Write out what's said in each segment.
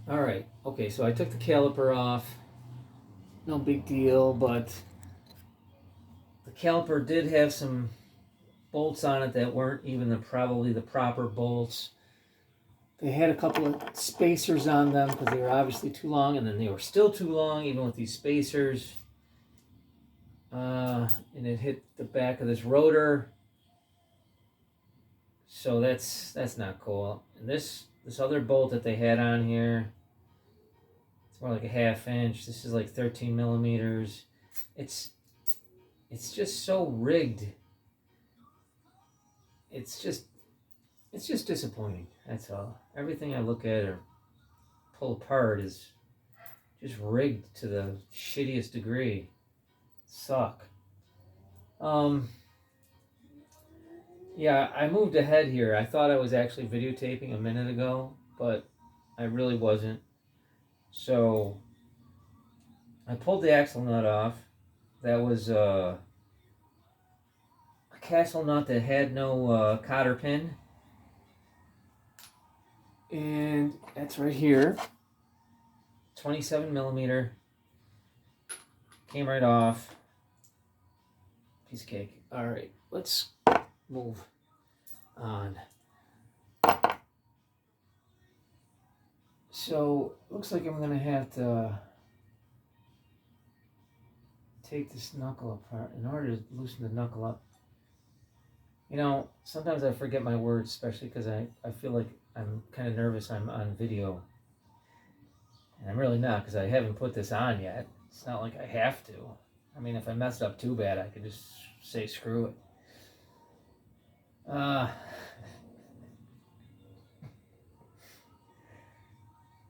All right. Okay, so I took the caliper off. No big deal, but the caliper did have some bolts on it that weren't even probably the proper bolts. They had a couple of spacers on them because they were obviously too long, and then they were still too long even with these spacers. And it hit the back of this rotor, so that's not cool. And this other bolt that they had on here, it's more like a half inch. This is like 13 millimeters. It's it's just so rigged. It's just it's just disappointing. That's all. Everything I look at or pull apart is just rigged to the shittiest degree. Suck. Um, yeah, I moved ahead here. I thought I was actually videotaping a minute ago, but I really wasn't. So I pulled the axle nut off. That was a castle nut that had no cotter pin. And that's right here. 27 millimeter. Came right off. Piece of cake. All right, let's move on. So, looks like I'm gonna have to take this knuckle apart in order to loosen the knuckle up. You know, sometimes I forget my words, especially because I feel like I'm kind of nervous I'm on video. And I'm really not, because I haven't put this on yet. It's not like I have to. I mean, if I messed up too bad, I could just say screw it. All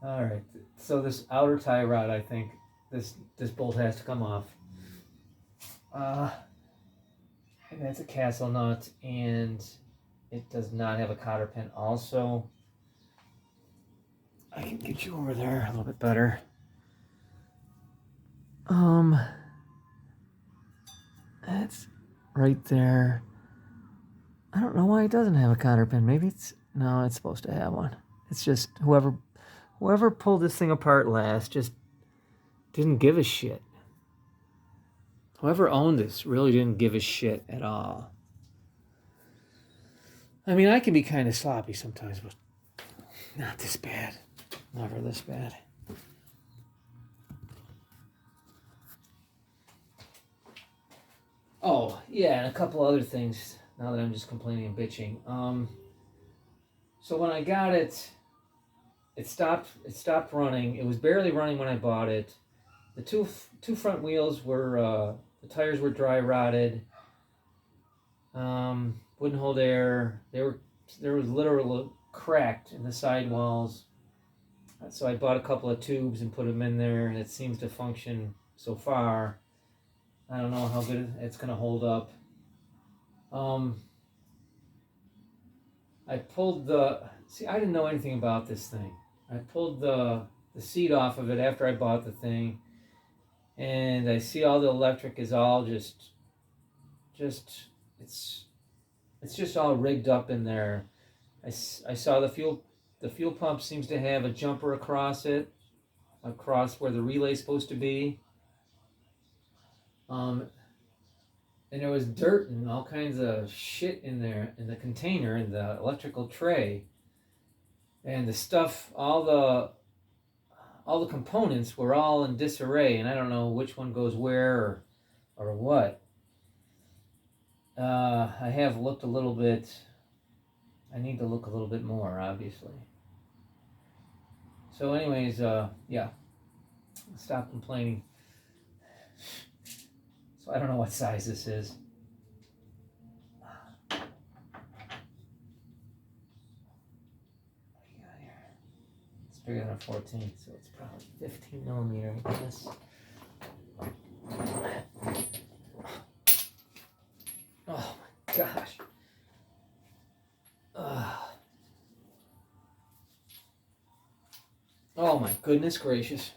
right. So this outer tie rod, I think this bolt has to come off. And that's a castle nut, and it does not have a cotter pin. Also, I can get you over there a little bit better. That's right there. I don't know why it doesn't have a cotter pin. Maybe it's no, it's supposed to have one. It's just whoever pulled this thing apart last just didn't give a shit. Whoever owned this really didn't give a shit at all. I mean, I can be kind of sloppy sometimes, but not this bad. Never this bad. Oh, yeah, and a couple other things now that I'm just complaining and bitching. So when I got it, it stopped running. It was barely running when I bought it. The two front wheels were the tires were dry rotted. Wouldn't hold air. There was literally cracked in the sidewalls. So I bought a couple of tubes and put them in there, and it seems to function so far. I don't know how good it's gonna hold up. I pulled I didn't know anything about this thing. I pulled the seat off of it after I bought the thing, and I see all the electric is all just it's just all rigged up in there. I saw the fuel pump seems to have a jumper across it, across where the relay's supposed to be. And there was dirt and all kinds of shit in there in the container in the electrical tray, and the stuff, all the components were all in disarray, and I don't know which one goes where or what. I have looked a little bit. I need to look a little bit more, obviously. So, anyways, yeah, stop complaining. So I don't know what size this is. It's bigger than a 14, so it's probably 15 millimeter, I guess. Oh my gosh. Oh my goodness gracious.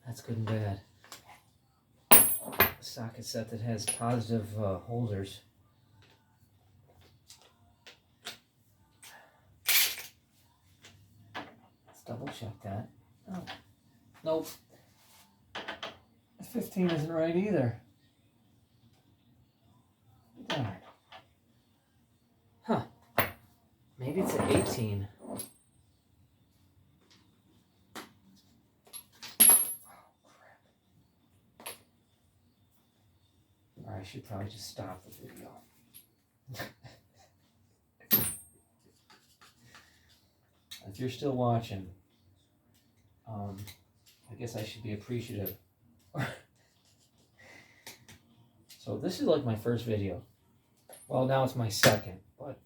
That's good and bad. socket set that has positive holders. Let's double check that. Oh, nope. 15 isn't right either. Darn. Huh. Maybe it's an 18. Or I should probably just stop the video. If you're still watching, I guess I should be appreciative. So this is like my first video. Well, now it's my second, but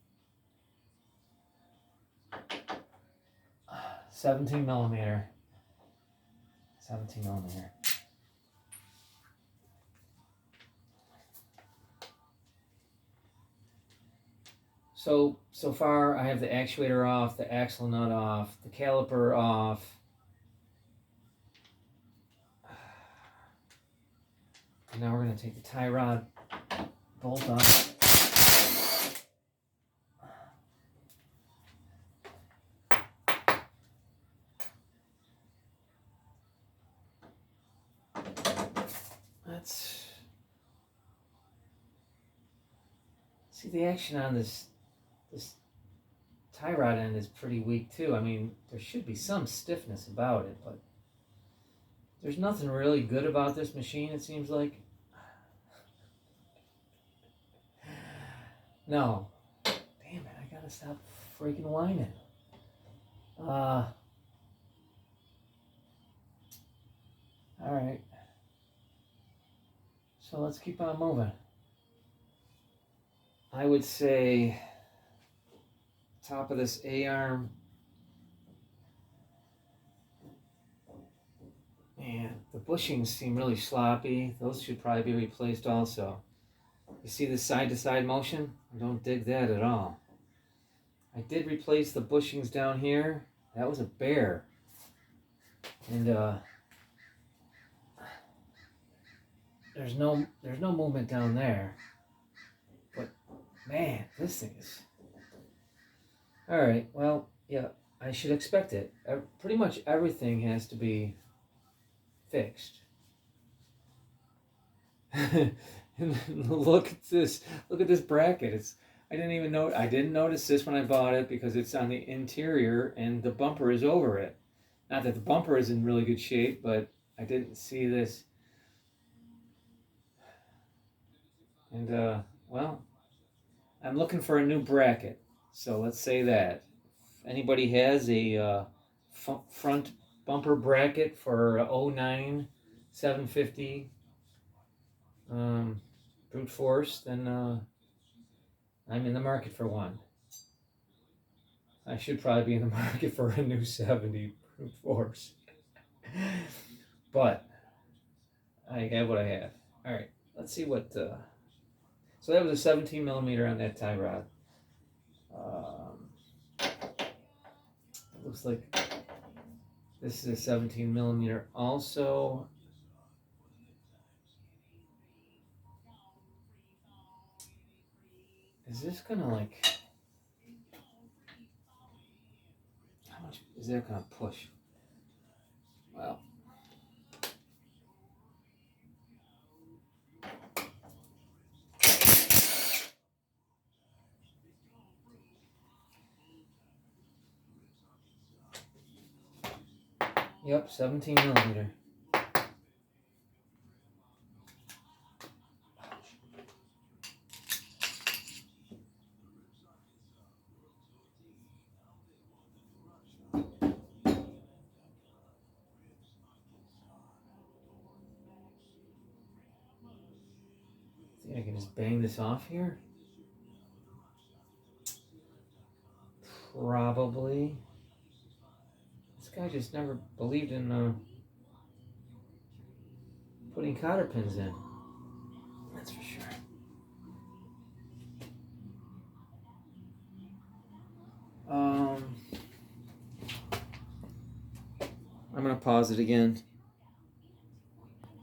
17 millimeter. 17 millimeter. So far I have the actuator off, the axle nut off, the caliper off. And now we're going to take the tie rod bolt off. Let's see, the action on this tie rod end is pretty weak too. I mean, there should be some stiffness about it, but there's nothing really good about this machine, it seems like. No. Damn it, I gotta stop freaking whining. Alright. So let's keep on moving. I would say top of this A-arm. Man, the bushings seem really sloppy. Those should probably be replaced also. You see the side-to-side motion? I don't dig that at all. I did replace the bushings down here. That was a bear. And there's no movement down there. But man, this thing is... Alright, well, yeah, I should expect it. Pretty much everything has to be fixed. Look at this. Look at this bracket. I didn't notice this when I bought it because it's on the interior and the bumper is over it. Not that the bumper is in really good shape, but I didn't see this. And well, I'm looking for a new bracket. So let's say that. If anybody has a front bumper bracket for 09 750 brute force, then I'm in the market for one. I should probably be in the market for a new 70 brute force. But I have what I have. All right, let's see what... So that was a 17 millimeter on that tie rod. It looks like this is a 17 millimeter also. Is this gonna like... How much is that gonna push? Well... Yep, 17 millimeter. Think I can just bang this off here? Probably. This guy just never believed in putting cotter pins in. That's for sure. I'm gonna pause it again.